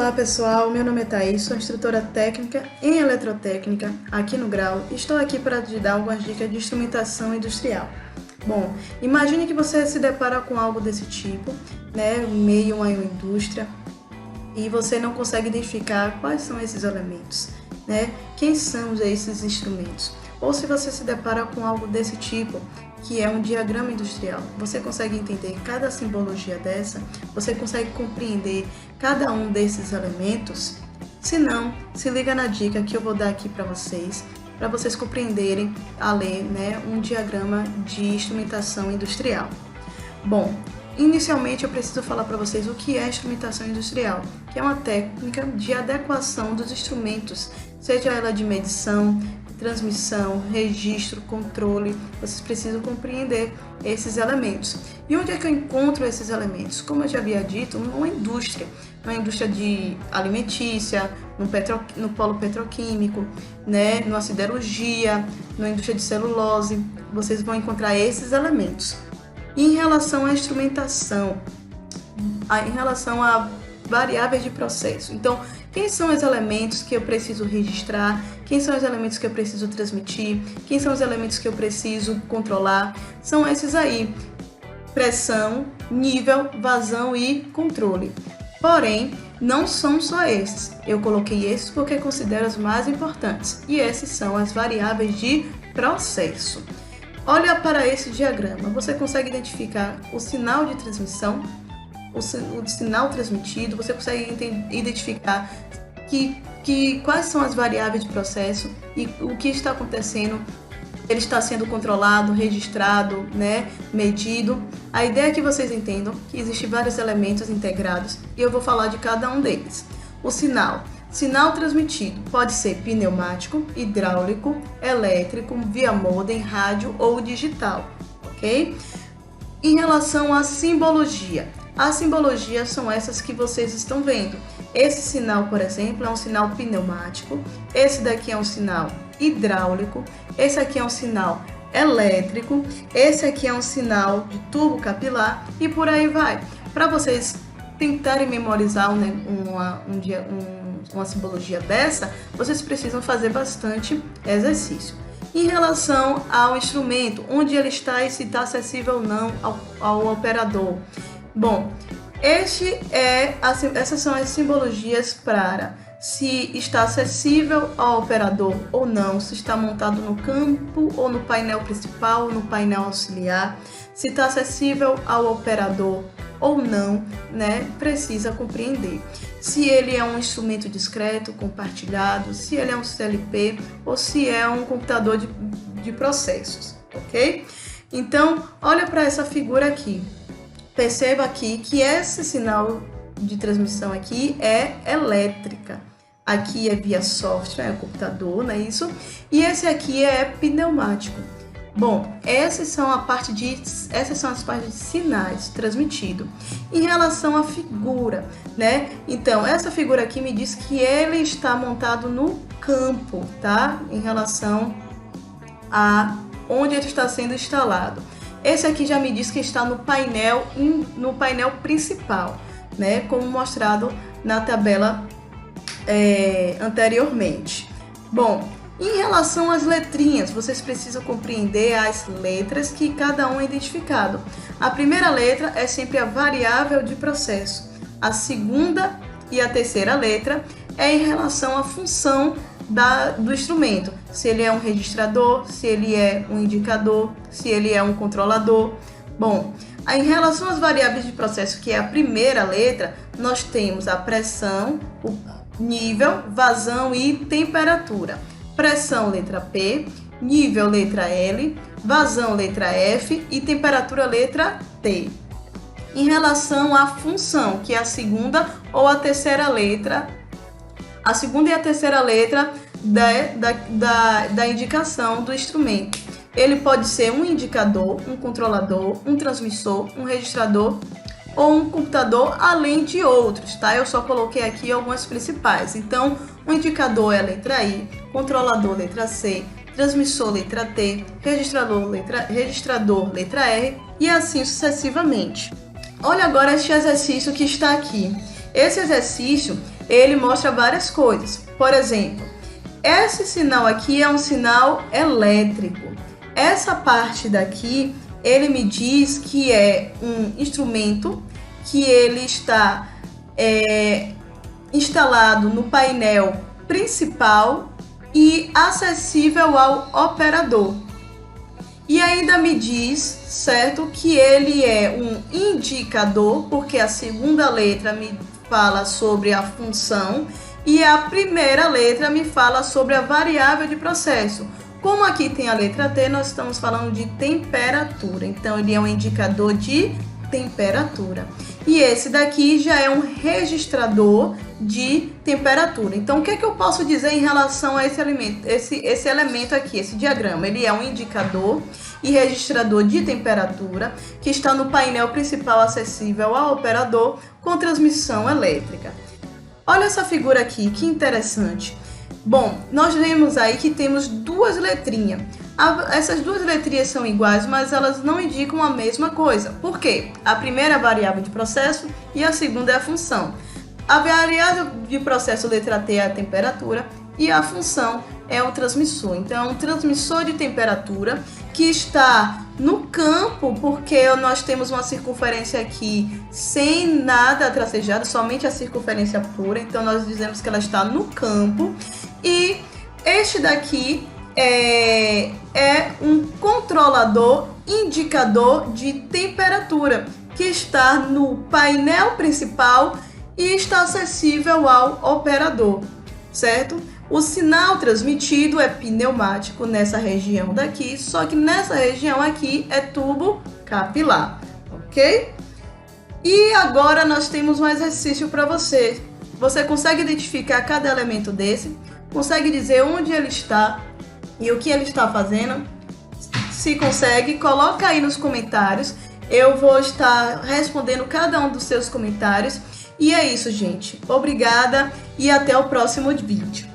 Olá pessoal, meu nome é Thaís, sou instrutora técnica em eletrotécnica aqui no Grau e estou aqui para te dar algumas dicas de instrumentação industrial. Bom, imagine que você se depara com algo desse tipo, em meio a uma indústria e você não consegue identificar quais são esses elementos, quem são esses instrumentos. Ou se você se depara com algo desse tipo, que é um diagrama industrial, você consegue entender cada simbologia dessa, você consegue compreender cada um desses elementos? Se não, se liga na dica que eu vou dar aqui para vocês compreenderem a ler um diagrama de instrumentação industrial. Bom, inicialmente eu preciso falar para vocês o que é instrumentação industrial, que é uma técnica de adequação dos instrumentos, seja ela de medição, transmissão, registro, controle. Vocês precisam compreender esses elementos. E onde é que eu encontro esses elementos? Como eu já havia dito, numa indústria de alimentícia, no polo petroquímico, numa siderurgia, numa indústria de celulose, vocês vão encontrar esses elementos. E em relação à instrumentação, em relação a variáveis de processo, então, quem são os elementos que eu preciso registrar? Quem são os elementos que eu preciso transmitir? Quem são os elementos que eu preciso controlar? São esses aí: pressão, nível, vazão e controle. Porém, não são só esses. Eu coloquei esses porque considero os mais importantes. E esses são as variáveis de processo. Olha para esse diagrama. Você consegue identificar o sinal de transmissão? O sinal transmitido, você consegue identificar quais são as variáveis de processo e o que está acontecendo. Ele está sendo controlado, registrado, medido. A ideia é que vocês entendam que existem vários elementos integrados e eu vou falar de cada um deles. O sinal transmitido pode ser pneumático, hidráulico, elétrico, via modem, rádio ou digital, ok? Em relação à simbologia, as simbologias são essas que vocês estão vendo. Esse sinal, por exemplo, é um sinal pneumático, esse daqui é um sinal hidráulico, esse aqui é um sinal elétrico, esse aqui é um sinal de tubo capilar e por aí vai. Para vocês tentarem memorizar uma simbologia dessa, vocês precisam fazer bastante exercício. Em relação ao instrumento, onde ele está e se está acessível ou não ao operador. Bom, essas são as simbologias para se está acessível ao operador ou não, se está montado no campo ou no painel principal ou no painel auxiliar, se está acessível ao operador ou não, precisa compreender. Se ele é um instrumento discreto, compartilhado, se ele é um CLP ou se é um computador de processos, ok? Então, olha para essa figura aqui. Perceba aqui que esse sinal de transmissão aqui é elétrica. Aqui é via software, é computador, não é isso? E esse aqui é pneumático. Bom, essas são as partes de sinais transmitidos. Em relação à figura, Então, essa figura aqui me diz que ele está montado no campo, tá? Em relação a onde ele está sendo instalado. Esse aqui já me diz que está no painel principal, como mostrado na tabela anteriormente. Bom, em relação às letrinhas, vocês precisam compreender as letras que cada um é identificado. A primeira letra é sempre a variável de processo. A segunda e a terceira letra é em relação à função do instrumento, se ele é um registrador, se ele é um indicador, se ele é um controlador. Bom, em relação às variáveis de processo, que é a primeira letra, nós temos a pressão, o nível, vazão e temperatura. Pressão, letra P, nível, letra L, vazão, letra F e temperatura, letra T. Em relação à função, que é a segunda ou a terceira letra, a segunda e a terceira letra da indicação do instrumento. Ele pode ser um indicador, um controlador, um transmissor, um registrador ou um computador, além de outros, tá? Eu só coloquei aqui algumas principais. Então, o indicador é a letra I, controlador, letra C, transmissor, letra T, registrador, letra R e assim sucessivamente. Olha agora este exercício que está aqui. Esse exercício ele mostra várias coisas. Por exemplo, esse sinal aqui é um sinal elétrico. Essa parte daqui, ele me diz que é um instrumento que ele está instalado no painel principal e acessível ao operador. E ainda me diz, certo, que ele é um indicador, porque a segunda letra me fala sobre a função e a primeira letra me fala sobre a variável de processo. Como aqui tem a letra T, nós estamos falando de temperatura. Então, ele é um indicador de temperatura. E esse daqui já é um registrador de temperatura. Então, o que é que eu posso dizer em relação a esse elemento aqui, esse diagrama? Ele é um indicador e registrador de temperatura que está no painel principal acessível ao operador com transmissão elétrica. Olha essa figura aqui, que interessante. Bom, nós vemos aí que temos duas letrinhas. Essas duas letrinhas são iguais, mas elas não indicam a mesma coisa. Por quê? A primeira é a variável de processo e a segunda é a função. A variável de processo, letra T, é a temperatura e a função é o transmissor. Então, é um transmissor de temperatura que está no campo, porque nós temos uma circunferência aqui sem nada tracejado, somente a circunferência pura. Então, nós dizemos que ela está no campo. E este daqui é um controlador indicador de temperatura que está no painel principal e está acessível ao operador, certo? O sinal transmitido é pneumático nessa região daqui, só que nessa região aqui é tubo capilar, ok? E agora nós temos um exercício para você. Você consegue identificar cada elemento desse? Consegue dizer onde ele está e o que ele está fazendo? Se consegue, coloca aí nos comentários. Eu vou estar respondendo cada um dos seus comentários. E é isso, gente. Obrigada e até o próximo vídeo.